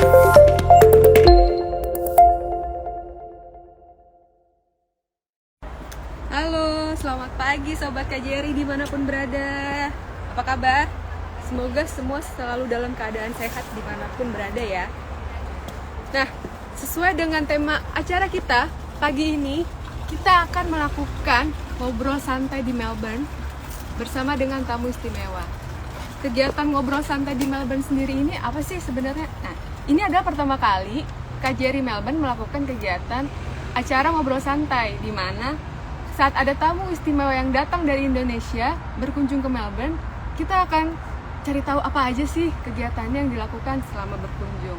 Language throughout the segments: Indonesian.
Halo, selamat pagi Sobat KJRI dimanapun berada. Apa kabar? Semoga semua selalu dalam keadaan sehat dimanapun berada ya. Nah, sesuai dengan tema acara kita, pagi ini kita akan melakukan ngobrol santai di Melbourne bersama dengan tamu istimewa. Kegiatan ngobrol santai di Melbourne sendiri ini apa sih sebenarnya? Nah, ini adalah pertama kali KJRI Melbourne melakukan kegiatan acara ngobrol santai di mana saat ada tamu istimewa yang datang dari Indonesia berkunjung ke Melbourne, kita akan cari tahu apa aja sih kegiatannya yang dilakukan selama berkunjung.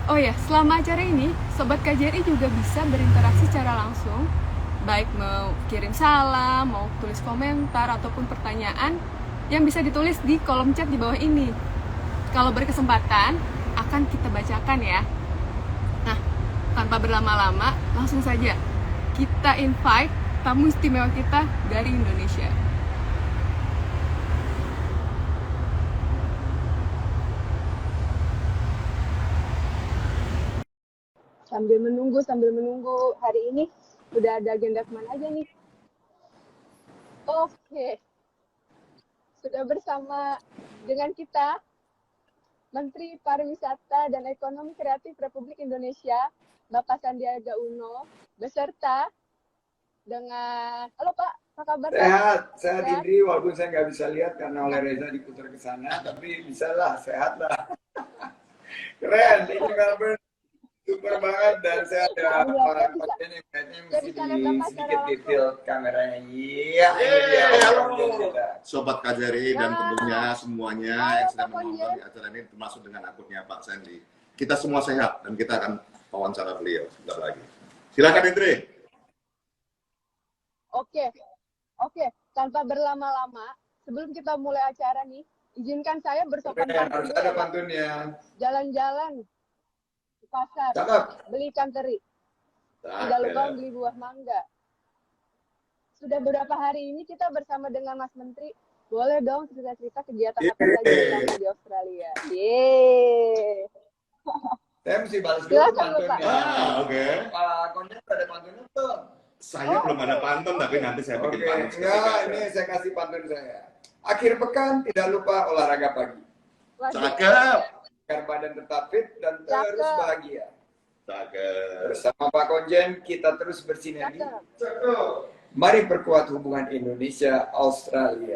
Oh ya, selama acara ini, Sobat KJRI juga bisa berinteraksi secara langsung, baik mau kirim salam, mau tulis komentar, ataupun pertanyaan yang bisa ditulis di kolom chat di bawah ini. Kalau berkesempatan, akan kita bacakan ya. Nah, tanpa berlama-lama, langsung saja kita invite tamu istimewa kita dari Indonesia. Sambil menunggu hari ini udah ada agenda kemana aja nih? Oke, sudah bersama dengan kita Menteri Pariwisata dan Ekonomi Kreatif Republik Indonesia, Bapak Sandiaga Uno, beserta dengan, halo Pak, apa kabar? Sehat Indri, walaupun saya nggak bisa lihat karena oleh Reza diputar ke sana, tapi bisa lah, sehat lah. Keren, ini Melbourne super banget, dan saya ada orang konten yang kayaknya mesti sedikit detail kameranya. Iya, halo Sobat KJRI dan tentunya semuanya yang sedang menonton di acara ini, termasuk dengan akunnya Pak Sandi. Kita semua sehat dan kita akan wawancara beliau sebentar lagi. Silakan Indri. Oke, tanpa berlama-lama, sebelum kita mulai acara nih, izinkan saya bersopan santun. Harus ada pantunnya. Jalan-jalan ke pasar, beli ikan teri. Tidak lupa beli buah mangga. Sudah beberapa hari ini kita bersama dengan Mas Menteri. Boleh dong cerita-cerita kegiatan apa saja selama di Australia. Yeay. Saya mesti balas dulu pantunnya. Oke. Pak Konjen ada pantunnya tuh. Saya belum ada pantun, tapi nanti saya bikin pantun. Enggak, ini saya kasih pantun saya. Akhir pekan tidak lupa olahraga pagi. Cakep. Agar badan tetap fit dan terus bahagia. Cakep. Bersama Pak Konjen kita terus bersinergi. Cakep. Mari perkuat hubungan Indonesia Australia.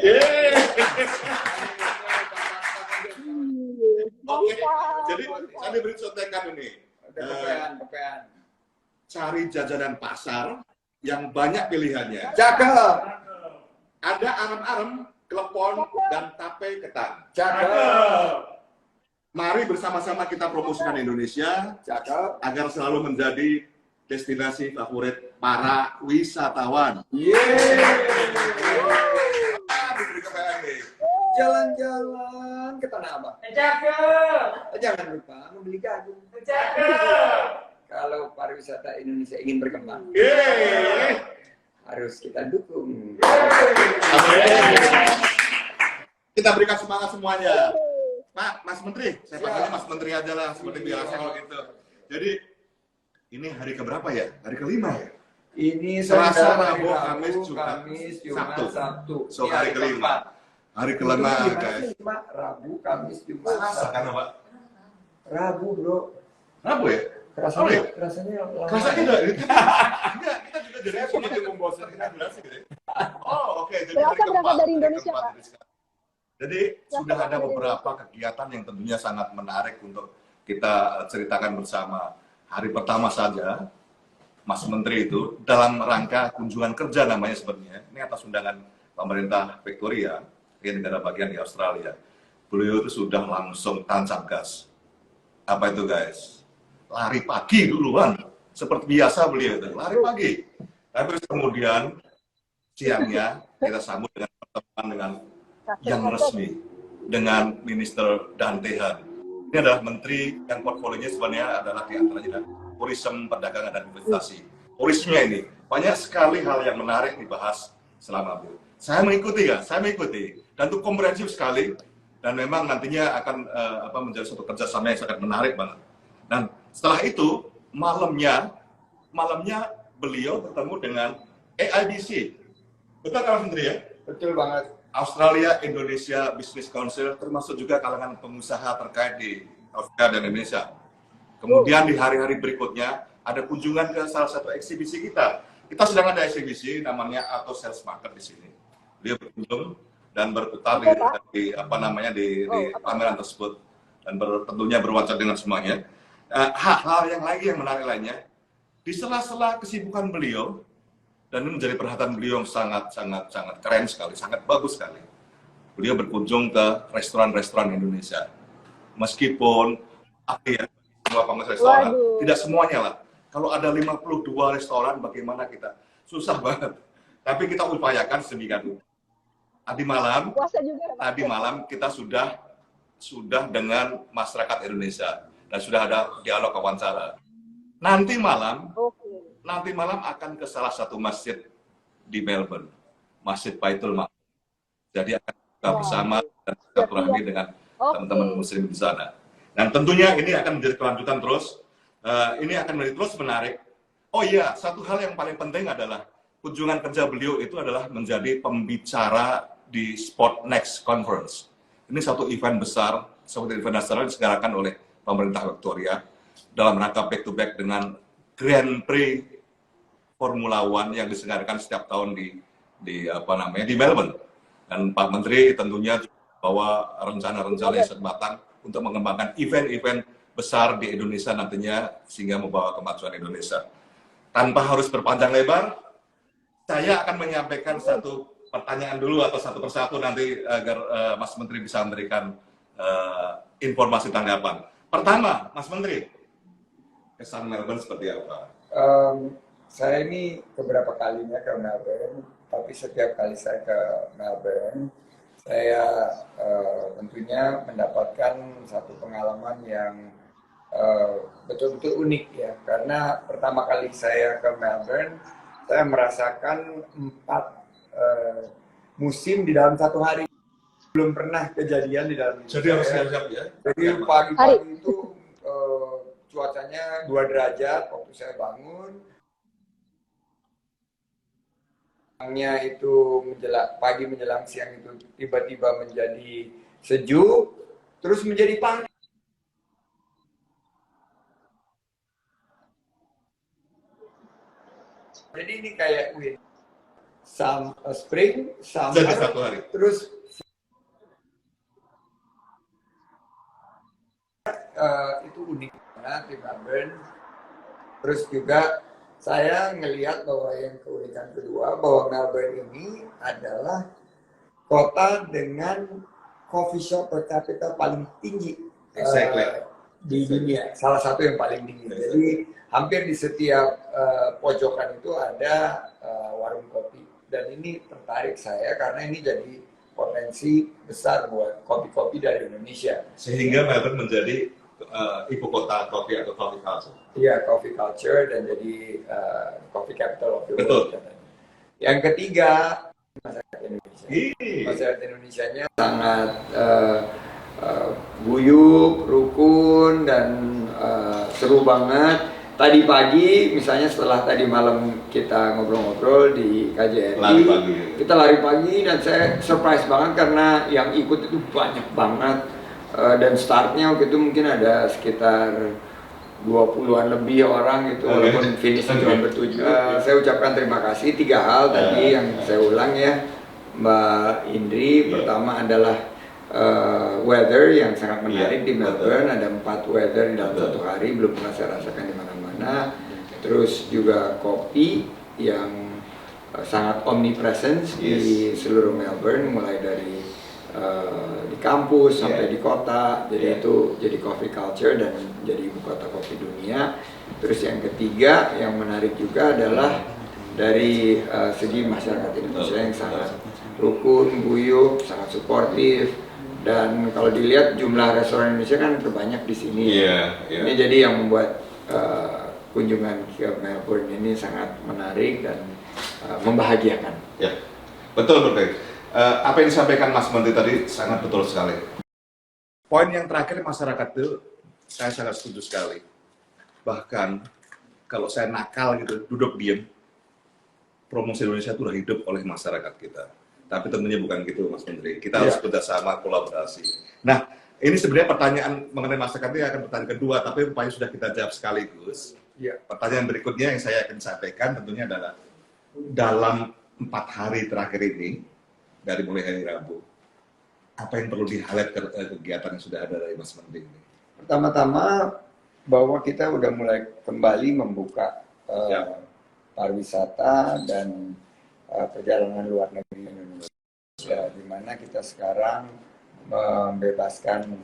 Oke, jadi saya beri contekan ini. Kepean. Cari jajanan pasar yang banyak pilihannya. Cakep. Ada arem-arem, klepon, dan tape ketan. Cakep. Mari bersama-sama kita promosikan Indonesia. Cakep. Agar selalu menjadi destinasi favorit para wisatawan. Jalan-jalan ke Tanah Abang. Cakep. Jangan lupa membeli jagung. Cakep. Kalau pariwisata Indonesia ingin berkembang, harus kita dukung. Kita berikan semangat semuanya. Pak, Mas Menteri, saya panggilnya Mas Menteri aja lah, seperti biasa kalau gitu. Jadi, ini hari keberapa ya? Hari kelima ya? Ini Selasa, Rabu, Kamis, Jumat, Sabtu. So, hari kelima. Hari kelima, guys. Rabu, Kamis, Jumat, Selasa kan, Pak? Rabu, bro. Rabu ya? Rasanya enggak. Kita juga jadi semakin membosankan durasi gitu. Oh, oke. Jadi hari keempat dari Indonesia, Pak. Jadi sudah ada beberapa kegiatan yang tentunya sangat menarik untuk kita ceritakan bersama. Hari pertama saja, Mas Menteri itu dalam rangka kunjungan kerja namanya sebenarnya. Ini atas undangan pemerintah Victoria, negara bagian di Australia. Beliau itu sudah langsung tancap gas. Apa itu, guys? Lari pagi duluan, seperti biasa beliau itu, lari pagi. Tapi kemudian siangnya kita sambut dengan pertemuan dengan yang resmi, dengan Minister Dantehan. Ini adalah menteri yang portfolionya sebenarnya adalah diantaranya turisme, perdagangan, dan investasi. Turisme ini banyak sekali hal yang menarik dibahas selama itu. Saya mengikuti ya, dan itu komprehensif sekali. dan memang nantinya akan menjadi suatu kerjasama yang sangat menarik banget. Dan setelah itu malamnya beliau bertemu dengan AIBC. Betul kan Mas Menteri ya? Betul banget. Australia Indonesia Business Council, termasuk juga kalangan pengusaha terkait di Australia dan Indonesia. Kemudian di hari-hari berikutnya ada kunjungan ke salah satu eksibisi kita. Kita sedang ada eksibisi namanya Auto Sales Market di sini. Dia berkunjung dan berputar di pameran tersebut dan tentunya berwawancara dengan semuanya. Hal-hal yang menarik lainnya di sela-sela kesibukan beliau, dan ini menjadi perhatian beliau yang sangat keren sekali, sangat bagus sekali. Beliau berkunjung ke restoran-restoran Indonesia. Meskipun semua pengusaha restoran, tidak semuanya lah. Kalau ada 52 restoran, bagaimana kita? Susah banget. Tapi kita upayakan sedemikian rupa. Tadi malam kita sudah dengan masyarakat Indonesia dan sudah ada dialog wawancara. Nanti malam akan ke salah satu masjid di Melbourne, Masjid Baitul Maqdis. Jadi akan buka bersama dan silaturahmi dengan teman-teman Muslim di sana. Dan tentunya ini akan menjadi kelanjutan terus. Ini akan menjadi terus menarik. Oh iya, satu hal yang paling penting adalah kunjungan kerja beliau itu adalah menjadi pembicara di Sport Next Conference. Ini satu event besar, seperti event nasional diselenggarakan oleh pemerintah Victoria dalam rangka back to back dengan Grand Prix Formula One yang diselenggarakan setiap tahun di Melbourne. Dan Pak Menteri tentunya bawa rencana-rencana yang sangat matang untuk mengembangkan event-event besar di Indonesia nantinya sehingga membawa kemajuan Indonesia. Tanpa harus berpanjang lebar, saya akan menyampaikan satu pertanyaan dulu atau satu persatu nanti agar Mas Menteri bisa memberikan informasi tanggapan. Pertama, Mas Menteri, kesan Melbourne seperti apa? Saya ini beberapa kalinya ke Melbourne, tapi setiap kali saya ke Melbourne, saya tentunya mendapatkan satu pengalaman yang betul-betul unik ya. Karena pertama kali saya ke Melbourne, saya merasakan 4 musim di dalam satu hari. Belum pernah kejadian di dalam hidup Jadi harus siap-siap ya? Jadi pagi-pagi itu cuacanya 2 derajat waktu saya bangun. Siangnya itu pagi menjelang siang itu tiba-tiba menjadi sejuk, terus menjadi panas. Jadi ini kayak spring, summer, jadi satu hari. Terus itu unik banget di Melbourne. Terus juga saya ngelihat bahwa yang keunikan kedua bahwa Melbourne ini adalah kota dengan coffee shop per capita paling tinggi di dunia, salah satu yang paling tinggi. Jadi hampir di setiap pojokan itu ada warung kopi, dan ini tertarik saya karena ini jadi potensi besar buat kopi-kopi dari Indonesia. Sehingga Melbourne menjadi ibu kota kopi atau coffee culture. Iya, coffee culture dan jadi coffee capital of the world. Yang ketiga, masyarakat Indonesia. Masyarakat Indonesianya sangat guyup, rukun, dan seru banget. Tadi pagi, misalnya setelah tadi malam kita ngobrol-ngobrol di KJRI, kita lari pagi dan saya surprise banget karena yang ikut itu banyak banget. Dan startnya waktu itu mungkin ada sekitar 20-an lebih orang gitu, walaupun finish cuma bertujuh. Saya ucapkan terima kasih. 3 hal tadi yang saya ulang ya, Mbak Indri. Pertama adalah weather yang sangat menarik di Melbourne. Ada 4 weather di dalam satu hari, belum pernah saya rasakan di mana-mana. Terus juga kopi yang sangat omnipresent di seluruh Melbourne, mulai dari di kampus sampai di kota. Jadi itu jadi coffee culture dan jadi ibu kota kopi dunia. Terus yang ketiga yang menarik juga adalah dari segi masyarakat Indonesia yang sangat rukun, guyup, sangat suportif. Dan kalau dilihat jumlah restoran Indonesia kan terbanyak di sini. Ini jadi yang membuat kunjungan ke Melbourne ini sangat menarik dan membahagiakan. Ya, betul. Apa yang disampaikan Mas Menteri tadi sangat betul sekali. Poin yang terakhir masyarakat itu, saya sangat setuju sekali. Bahkan kalau saya nakal gitu, duduk diem, promosi Indonesia itu sudah hidup oleh masyarakat kita. Tapi tentunya bukan gitu, Mas Menteri. Kita harus bekerjasama, kolaborasi. Nah, ini sebenarnya pertanyaan mengenai masyarakat ini akan pertanyaan kedua, tapi rupanya sudah kita jawab sekaligus. Pertanyaan berikutnya yang saya akan sampaikan tentunya adalah dalam 4 hari terakhir ini, dari mulai hari Rabu, apa yang perlu di-highlight kegiatan yang sudah ada dari Mas Menteri ini? Pertama-tama bahwa kita udah mulai kembali membuka pariwisata dan perjalanan luar negeri Indonesia, di mana kita sekarang membebaskan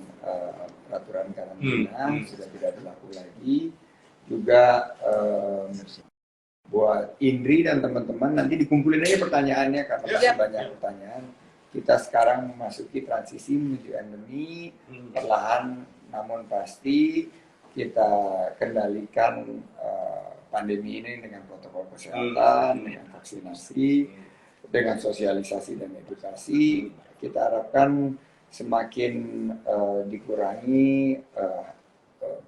peraturan karantina sudah tidak berlaku lagi. Juga buat Indri dan teman-teman nanti dikumpulin aja pertanyaannya karena masih banyak pertanyaan. Kita sekarang memasuki transisi menuju endemi, perlahan namun pasti kita kendalikan pandemi ini dengan protokol kesehatan, dengan vaksinasi, dengan sosialisasi dan edukasi. Kita harapkan semakin dikurangi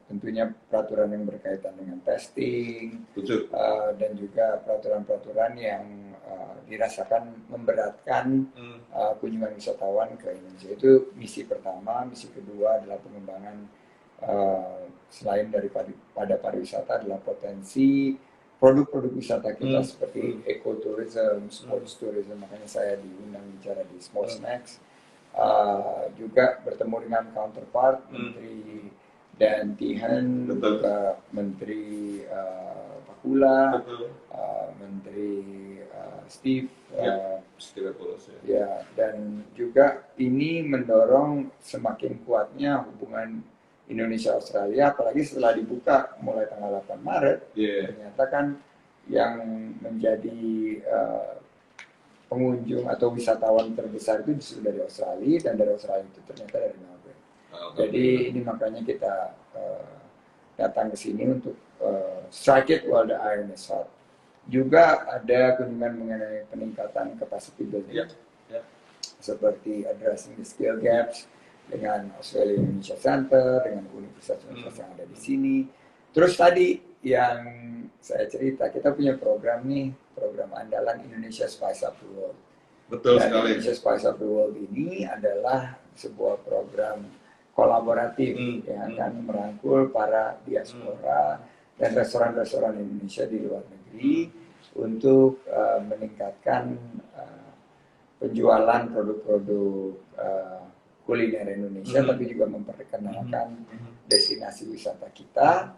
tentunya peraturan yang berkaitan dengan testing, dan juga peraturan-peraturan yang dirasakan memberatkan kunjungan wisatawan ke Indonesia. Itu misi pertama. Misi kedua adalah pengembangan selain daripada pariwisata adalah potensi produk-produk wisata kita seperti ecotourism, sports tourism. Makanya saya diundang bicara di Sports Next. Juga bertemu dengan counterpart Menteri Dan Tihan, juga Menteri Pakula, Menteri Steve, dan juga ini mendorong semakin kuatnya hubungan Indonesia-Australia, apalagi setelah dibuka mulai tanggal 8 Maret, ternyata kan yang menjadi pengunjung atau wisatawan terbesar itu justru dari Australia, dan dari Australia itu ternyata dari Melbourne. Jadi ini makanya kita datang ke sini untuk strike it while the iron is hot. Juga ada kunjungan mengenai peningkatan capacity building, seperti addressing the skill gaps dengan Australia Indonesia Center, dengan universitas-universitas yang ada di sini. Terus tadi yang saya cerita, kita punya program nih, program andalan Indonesia Spice Up the World. Betul Dan sekali. Indonesia Spice Up the World ini adalah sebuah program kolaboratif yang akan merangkul para diaspora dan restoran-restoran Indonesia di luar negeri untuk meningkatkan penjualan produk-produk kuliner Indonesia, tapi juga memperkenalkan destinasi wisata kita,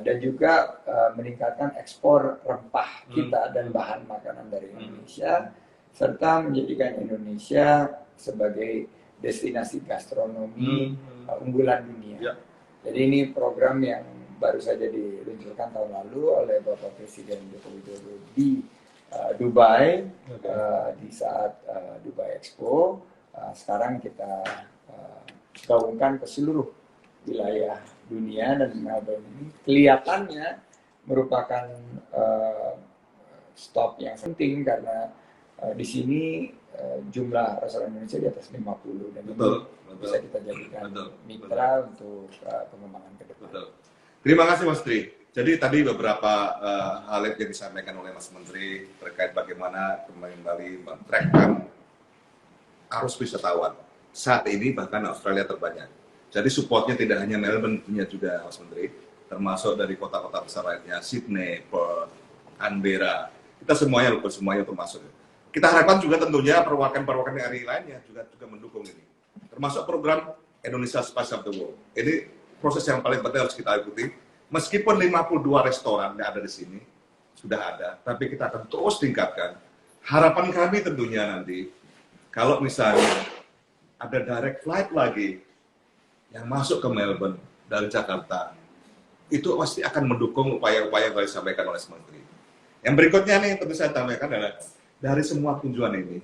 dan juga meningkatkan ekspor rempah kita dan bahan makanan dari Indonesia, serta menjadikan Indonesia sebagai destinasi gastronomi unggulan dunia. Jadi ini program yang baru saja diluncurkan tahun lalu oleh Bapak Presiden Joko Widodo di Dubai, di saat Dubai Expo. Sekarang kita gaungkan ke seluruh wilayah dunia, dan Melbourne ini kelihatannya merupakan stop yang penting karena di sini jumlah restoran Indonesia di atas 50, dan bisa kita jadikan mitra untuk pengembangan ke depan. Terima kasih Mas Tri. Jadi tadi beberapa hal yang disampaikan oleh Mas Menteri terkait bagaimana kembali men-trackkan arus wisatawan. Saat ini bahkan Australia terbanyak. Jadi supportnya tidak hanya Melbourne, punya juga Mas Menteri, termasuk dari kota-kota besar lainnya, Sydney, Perth, Canberra. Kita semuanya termasuk. Kita harapkan juga tentunya perwakilan-perwakilan dari lainnya juga mendukung ini. Termasuk program Indonesia Spice Up the World. Ini proses yang paling penting harus kita ikuti. Meskipun 52 restoran yang ada di sini sudah ada, tapi kita akan terus tingkatkan. Harapan kami tentunya nanti, kalau misalnya ada direct flight lagi yang masuk ke Melbourne dari Jakarta, itu pasti akan mendukung upaya-upaya yang disampaikan oleh Menteri. Yang berikutnya nih tentu saya sampaikan adalah dari semua kunjungan ini,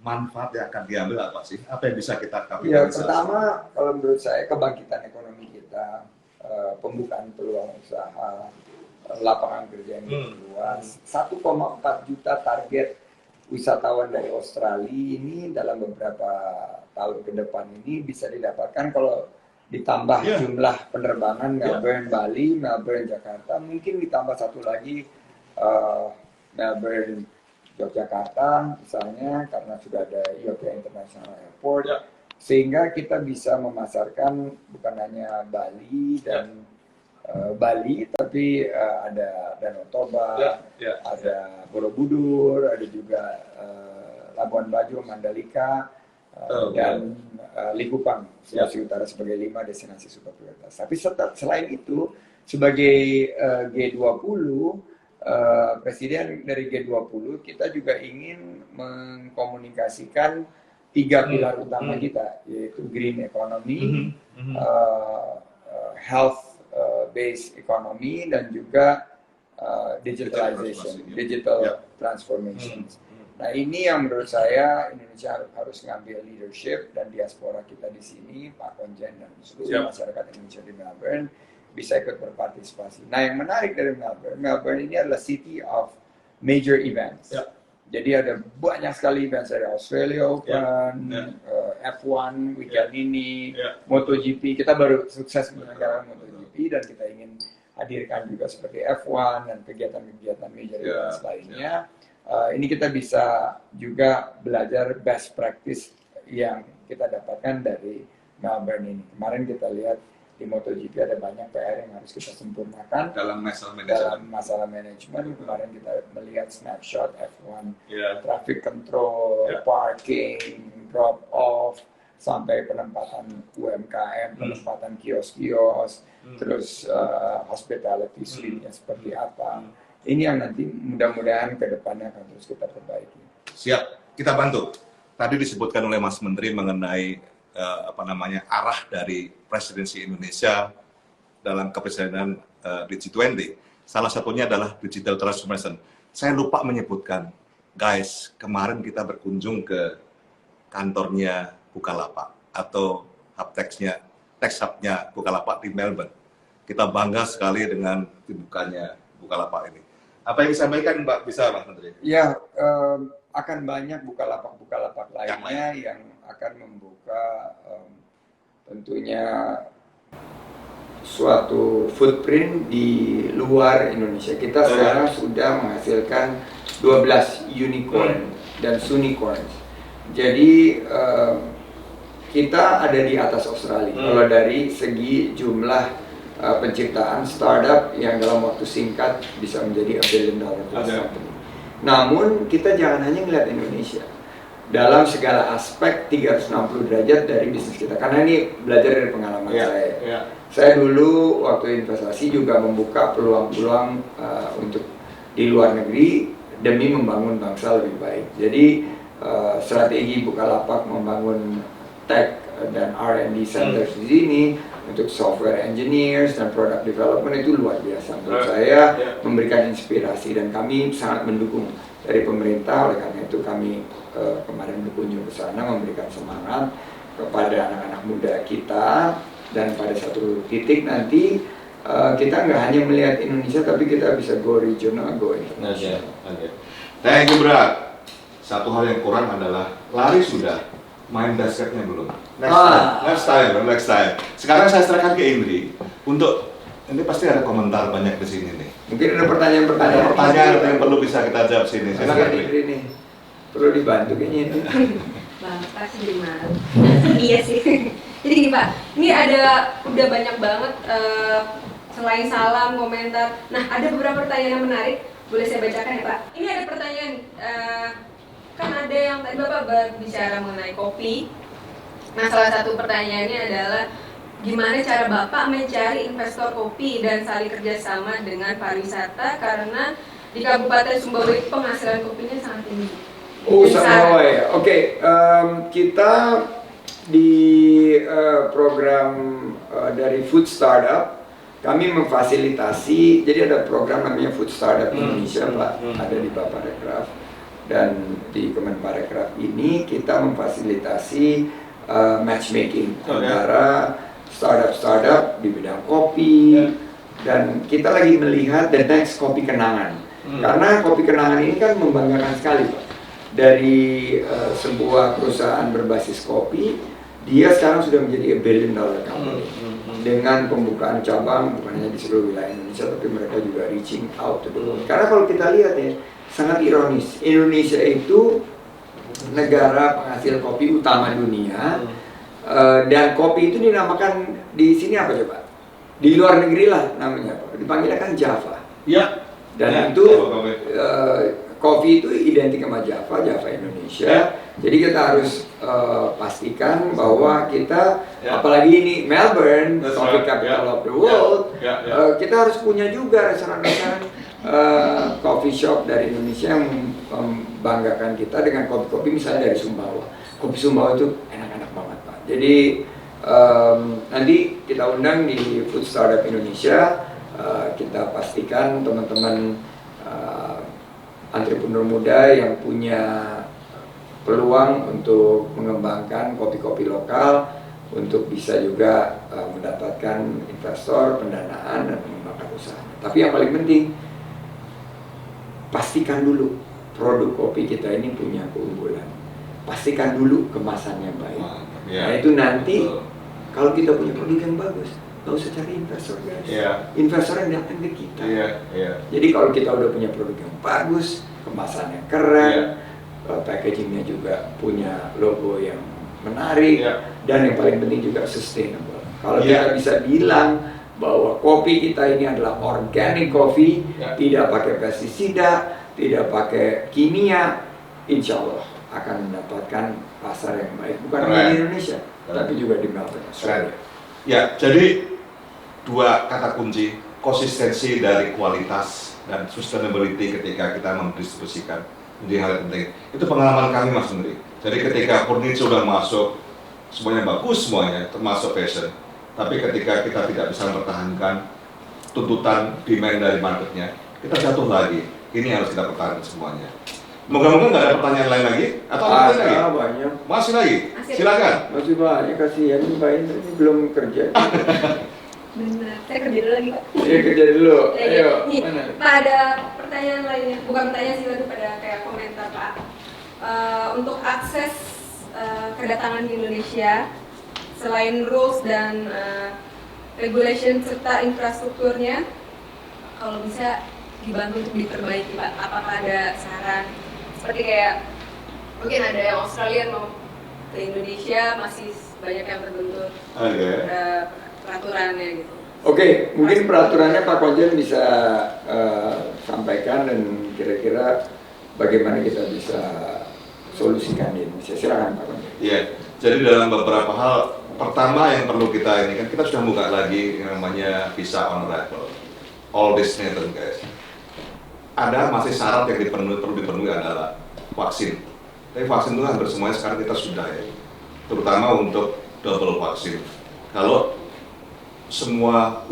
manfaat yang akan diambil apa sih? Apa yang bisa kita kapitalisasi? Pertama, kalau menurut saya kebangkitan ekonomi kita, pembukaan peluang usaha, lapangan kerja yang lebih luas, 1,4 juta target wisatawan dari Australia ini dalam beberapa tahun ke depan ini bisa didapatkan kalau ditambah jumlah penerbangan Melbourne, Bali, Melbourne, Jakarta, mungkin ditambah satu lagi Melbourne, Yogyakarta misalnya, karena sudah ada Yogyakarta International Airport, sehingga kita bisa memasarkan bukan hanya Bali dan Bali, tapi ada Danau Toba, ada Borobudur, ada juga Labuan Bajo, Mandalika, dan Likupang, Sulawesi Utara sebagai 5 destinasi super prioritas. Tapi selain itu, sebagai G20, Presiden dari G20, kita juga ingin mengkomunikasikan 3 pilar utama kita, yaitu green economy, health based economy, dan juga digitalization, digital transformation. Nah, ini yang menurut saya Indonesia harus ngambil leadership, dan diaspora kita di sini, Pak Konjen dan seluruh masyarakat Indonesia di Melbourne bisa ikut berpartisipasi. Nah, yang menarik dari Melbourne ini adalah city of major events. Jadi ada banyak sekali events dari Australia Open, F1 weekend ini, MotoGP. Kita baru sukses menyelenggarakan MotoGP, dan kita ingin hadirkan juga seperti F1 dan kegiatan-kegiatan major events lainnya. Ini kita bisa juga belajar best practice yang kita dapatkan dari Melbourne ini. Kemarin kita lihat di MotoGP ada banyak PR yang harus kita sempurnakan dalam masalah manajemen. Kemarin kita melihat snapshot F1, traffic control, parking, drop off, sampai penempatan UMKM, penempatan kios-kios, terus hospitality suite-nya seperti apa. Ini yang nanti mudah-mudahan ke depannya akan terus kita perbaiki. Siap, kita bantu. Tadi disebutkan oleh Mas Menteri mengenai arah dari presidensi Indonesia dalam kepresidenan di G20. Salah satunya adalah digital transformation. Saya lupa menyebutkan, guys, kemarin kita berkunjung ke kantornya Bukalapak atau Tax Hub-nya Bukalapak di Melbourne. Kita bangga sekali dengan dibukanya Bukalapak ini. Apa yang disampaikan, Mbak, bisa, Mas Menteri? Ya, akan banyak Bukalapak lainnya yang akan membuka tentunya suatu footprint di luar Indonesia. Kita sekarang sudah menghasilkan 12 unicorn dan sunicorn. Jadi kita ada di atas Australia. Kalau dari segi jumlah penciptaan startup yang dalam waktu singkat bisa menjadi $1 billion company. Namun kita jangan hanya melihat Indonesia dalam segala aspek 360 derajat dari bisnis kita. Karena ini belajar dari pengalaman saya. Saya dulu waktu investasi juga membuka peluang-peluang untuk di luar negeri demi membangun bangsa lebih baik. Jadi strategi Bukalapak membangun tech dan R&D centers di sini untuk software engineers dan product development itu luar biasa. Menurut saya memberikan inspirasi, dan kami sangat mendukung dari pemerintah. Oleh karena itu kami kemarin berkunjung ke sana memberikan semangat kepada anak-anak muda kita, dan pada satu titik nanti kita nggak hanya melihat Indonesia, tapi kita bisa go regional, go international. Thank you, Bro. Satu hal yang kurang adalah lari sudah, main basketnya belum. Next time. Sekarang saya serahkan ke Indri untuk, ini pasti ada komentar banyak di sini nih. Mungkin ada pertanyaan yang perlu bisa kita jawab sini. Silakan Indri nih, perlu dibantu kayaknya ini. Bapak sih gimana? Iya sih. Jadi gini Pak, ini udah banyak banget selain salam, komentar. Nah, ada beberapa pertanyaan yang menarik. Boleh saya bacakan ya Pak? Ini ada pertanyaan, kan ada yang tadi Bapak berbicara mengenai kopi. Nah, salah satu pertanyaannya adalah gimana cara Bapak mencari investor kopi dan saling kerjasama dengan pariwisata, karena di Kabupaten Sumbawa itu penghasilan kopinya sangat tinggi. Sumbawa ya. Oke, kita di program dari Food Startup, kami memfasilitasi, jadi ada program namanya Food Startup Indonesia, Pak, ada di Bapparekraf, dan di Kemenparekraf ini kita memfasilitasi matchmaking antara startup di bidang kopi, dan kita lagi melihat the next kopi kenangan. Karena kopi kenangan ini kan membanggakan sekali, Pak. dari sebuah perusahaan berbasis kopi, dia sekarang sudah menjadi $1 billion company. Dengan pembukaan cabang bukan hanya di seluruh wilayah Indonesia, tapi mereka juga reaching out to the world. Karena kalau kita lihat ya, sangat ironis, Indonesia itu negara penghasil kopi utama dunia, dan kopi itu dinamakan di sini apa coba? Di luar negeri lah namanya, dipanggilnya kan Java. Ya. Dan Ya, itu Java kopi itu identik sama Java, Java Indonesia. Ya. Jadi kita harus pastikan bahwa kita, Ya. apalagi ini Melbourne, That's coffee right. capital Ya. of the world, Ya, ya. kita harus punya juga restoran-restoran coffee shop dari Indonesia yang membanggakan kita dengan kopi-kopi misalnya dari Sumbawa. Kopi Sumbawa itu enak-enak banget Pak. Jadi nanti kita undang di Food Startup Indonesia, kita pastikan teman-teman entrepreneur muda yang punya peluang untuk mengembangkan kopi-kopi lokal untuk bisa juga mendapatkan investor, pendanaan, dan mengembangkan usaha. Tapi yang paling penting, pastikan dulu produk kopi kita ini punya keunggulan. Pastikan dulu kemasannya baik. Ya. Nah itu nanti Betul. kalau kita punya produk yang bagus, nggak usah cari investor guys. Iya. Investor yang datang ke kita. Iya, iya. Jadi kalau kita udah punya produk yang bagus, kemasannya keren, packagingnya juga punya logo yang menarik, Iya. dan yang paling penting juga sustainable. Kalau Iya. kita bisa bilang bahwa kopi kita ini adalah organic coffee, Iya. tidak pakai pestisida, tidak pakai kimia, insya Allah akan mendapatkan pasar yang baik. Bukan hanya Keren. di Indonesia, tapi juga di Melbourne, Australia. Ya, jadi dua kata kunci, konsistensi dari kualitas dan sustainability ketika kita mendistribusikan menjadi hal yang penting. Itu pengalaman kami Mas Menteri. Jadi ketika Purni sudah masuk, semuanya bagus semuanya, termasuk fashion. Tapi ketika kita tidak bisa mempertahankan tuntutan demand dari marketnya, kita jatuh lagi. Ini harus kita pertahankan semuanya. Moga-moga nggak ada pertanyaan lain lagi? Atau ada pertanyaan lagi? Ada banyak. Masih lagi? Masih. Silakan. Masih banyak, kasihan Mbak Indra ini belum kerja. Benar. Saya kerja dulu lagi Pak. Iya kerja dulu. Ayo, Nih, mana? Pak ada pertanyaan lainnya, bukan pertanyaan sih, lebih pada kayak komentar Pak. Untuk akses kedatangan di Indonesia, selain rules dan regulation serta infrastrukturnya, kalau bisa dibantu untuk diperbaiki Pak. Apakah ada saran seperti kayak mungkin ada yang Australia mau ke Indonesia masih banyak yang terbentur Oke. peraturannya gitu. Oke, mungkin peraturannya Pak Konjen bisa sampaikan dan kira-kira bagaimana kita bisa solusikan di Indonesia. Silakan Pak Konjen. Iya, jadi dalam beberapa hal, pertama yang perlu kita ini kan kita sudah buka lagi yang namanya visa on arrival, all destination guys. Ada masih syarat yang perlu dipenuhi adalah vaksin. Tapi vaksin itu hampir semuanya sekarang kita sudah ya, terutama untuk double vaksin. Kalau semua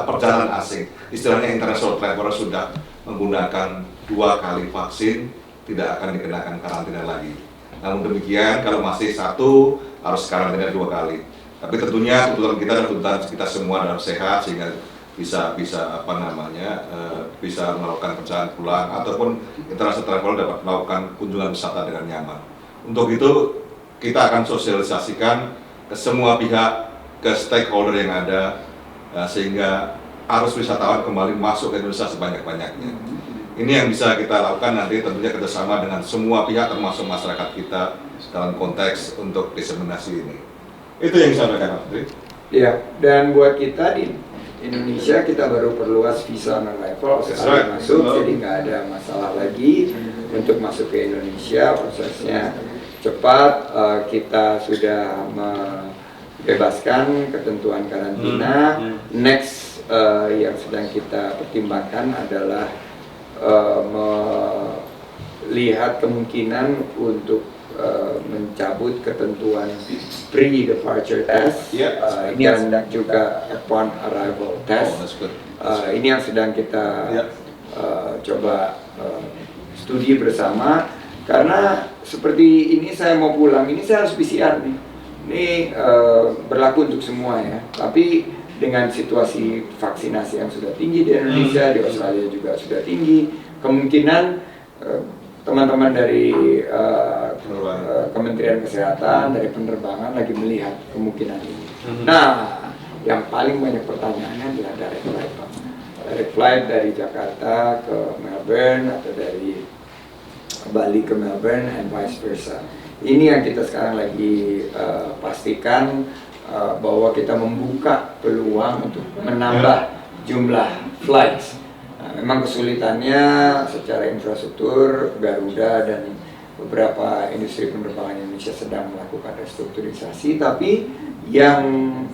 perjalanan asing, istilahnya international traveler sudah menggunakan 2 kali vaksin, tidak akan dikenakan karantina lagi. Namun demikian, kalau masih 1 harus karantina 2 kali. Tapi tentunya tuntutan kita dan tuntutan kita semua dalam sehat sehingga bisa melakukan perjalanan pulang ataupun international traveler dapat melakukan kunjungan wisata dengan nyaman. Untuk itu kita akan sosialisasikan ke semua pihak, ke stakeholder yang ada, sehingga arus wisatawan kembali masuk ke Indonesia sebanyak-banyaknya. Ini yang bisa kita lakukan nanti tentunya kerjasama dengan semua pihak termasuk masyarakat kita dalam konteks untuk diseminasi ini. Itu yang disampaikan Pak Menteri. Iya, dan buat kita di Indonesia kita baru perluas visa on arrival, sekali masuk, jadi nggak ada masalah lagi untuk masuk ke Indonesia. Prosesnya cepat, kita sudah bebaskan ketentuan karantina. Next yang sedang kita pertimbangkan adalah melihat kemungkinan untuk mencabut ketentuan pre-departure test, dan juga upon arrival test. Ini yang sedang kita coba studi bersama, karena seperti ini saya mau pulang, ini saya harus PCR nih. Ini berlaku untuk semua ya, tapi dengan situasi vaksinasi yang sudah tinggi di Indonesia, di Australia juga sudah tinggi, kemungkinan teman-teman dari Kementerian Kesehatan, dari penerbangan lagi melihat kemungkinan ini. Nah, yang paling banyak pertanyaannya adalah direct flight, Pak. Direct flight dari Jakarta ke Melbourne atau dari Bali ke Melbourne and vice versa. Ini yang kita sekarang lagi pastikan bahwa kita membuka peluang untuk menambah jumlah flights. Memang kesulitannya secara infrastruktur, Garuda dan beberapa industri penerbangan Indonesia sedang melakukan restrukturisasi, tapi yang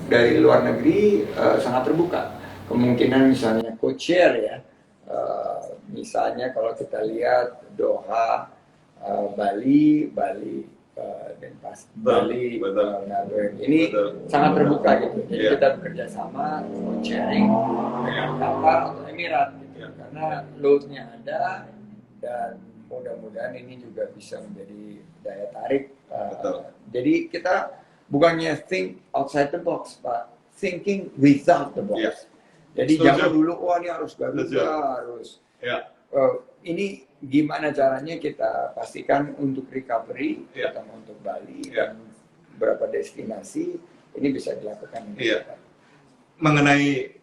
dari luar negeri sangat terbuka. Kemungkinan misalnya codeshare ya, misalnya kalau kita lihat Doha, Bali, Denpasar, Bali, Melbourne, ini sangat terbuka gitu. Jadi kita bekerja sama, sharing dengan Qatar atau Emirat. Karena load-nya ada dan mudah-mudahan ini juga bisa menjadi daya tarik. Jadi kita bukannya think outside the box, Pak, thinking without the box. Jadi jangan dulu, ini harus Garuda, harus. Ini gimana caranya kita pastikan untuk recovery, terutama untuk Bali dan beberapa destinasi ini bisa dilakukan. Mengenai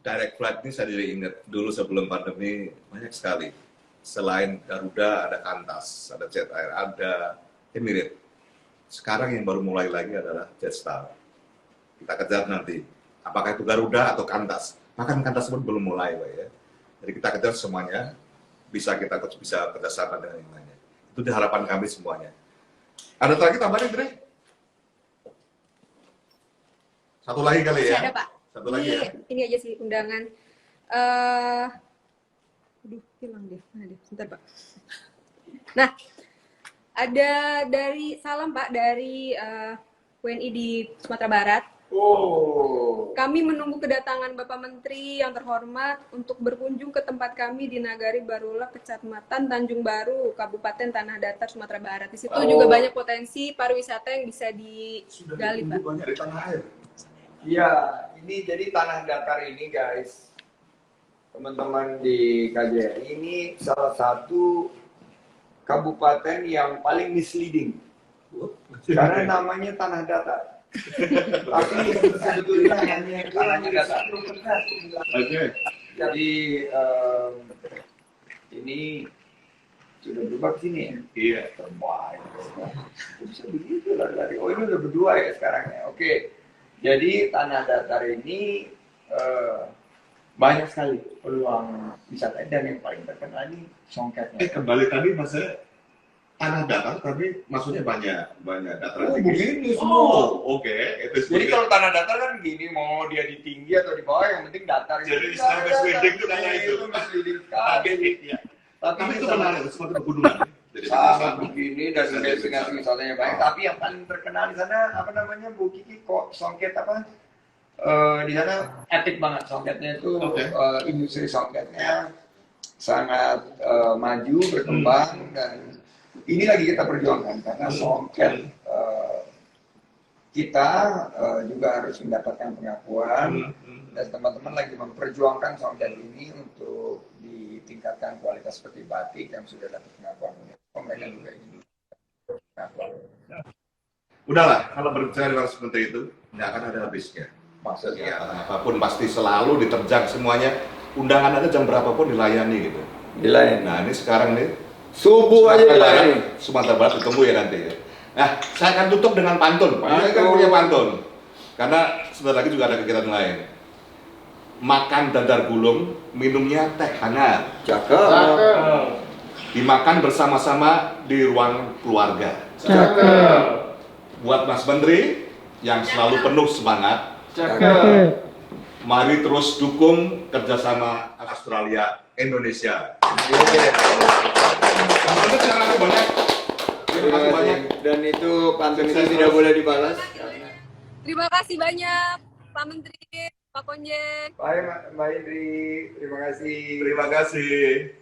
direct flight ini saya jadi ingat dulu sebelum pandemi banyak sekali. Selain Garuda ada Qantas, ada Jet Air, ada Emirates. Sekarang yang baru mulai lagi adalah Jetstar. Kita kejar nanti. Apakah itu Garuda atau Qantas? Bahkan Qantas pun belum mulai, Pak ya. Jadi kita kejar semuanya. Bisa kerjasama dengan yang lainnya. Itu harapan kami semuanya. Ada lagi tambahan, Dre? Satu lagi kali ya? Ada, Pak. Satu lagi ya? Ini aja sih undangan. Aduh, hilang deh. Sebentar, Pak. Nah, ada salam Pak dari WNI di Sumatera Barat. Kami menunggu kedatangan Bapak Menteri yang terhormat untuk berkunjung ke tempat kami di Nagari Barulah, Kecamatan Tanjung Baru, Kabupaten Tanah Datar, Sumatera Barat. Di situ juga banyak potensi pariwisata yang bisa digali, Pak. Sudah banyak di tanah air. Iya, ini jadi Tanah Datar ini, guys, teman-teman di KJRI, ini salah satu kabupaten yang paling misleading. Karena namanya Tanah Datar. Tapi sebetulnya hanya tanahnya datar. Jadi ini sudah berubah ke sini ya? Iya. Terbaik. Bisa begitu lah dari. Oh, ini udah berdua ya sekarang ya. Oke. Jadi Tanah Datar ini banyak sekali peluang wisata dan yang paling terkenal ini Songketnya. Kembali tadi maksudnya Tanah Datar, tapi maksudnya banyak dataran tinggi. Begini semua. Oke. Jadi kalau Tanah Datar kan gini, mau dia di tinggi atau di bawah, yang penting datar. Jadi istilah misleading itu karena itu. Misleading sekali. Tapi itu menarik, seperti pegunungan. Jadi sangat begini dan destinasi wisatanya banyak. Tapi yang paling terkenal di sana apa namanya, Bu Kiki, kok Songket apa? Di sana epic banget Songketnya itu. Industri Songketnya sangat maju, berkembang dan ini lagi kita perjuangkan karena Songket kita juga harus mendapatkan pengakuan dan teman-teman lagi memperjuangkan Songket ini untuk ditingkatkan kualitas seperti batik yang sudah dapat pengakuan. Mereka juga ingin pengakuan. Udahlah, kalau berbicara dengan seperti itu nggak akan ada habisnya. Maksudnya apapun pasti selalu diterjang semuanya. Undangan ada jam berapapun dilayani gitu. Dilayani. Nah ini sekarang nih. Subuh aja dilayani. Sumatera Barat ditunggu ya nanti. Nah, saya akan tutup dengan pantun. Saya kan punya pantun. Karena sebentar lagi juga ada kegiatan lain. Makan dadar gulung, minumnya teh hangat. Cakep. Dimakan bersama-sama di ruang keluarga. Cakep. Buat Mas Menteri yang selalu penuh semangat. Cakep. Mari terus dukung kerjasama Australia Indonesia. Terima kasih banyak. Terima kasih banyak. Dan itu pantun itu tidak boleh dibalas. Terima kasih banyak Pak Menteri, Pak Konjen. Baik, Mbak Indri, terima kasih. Terima kasih.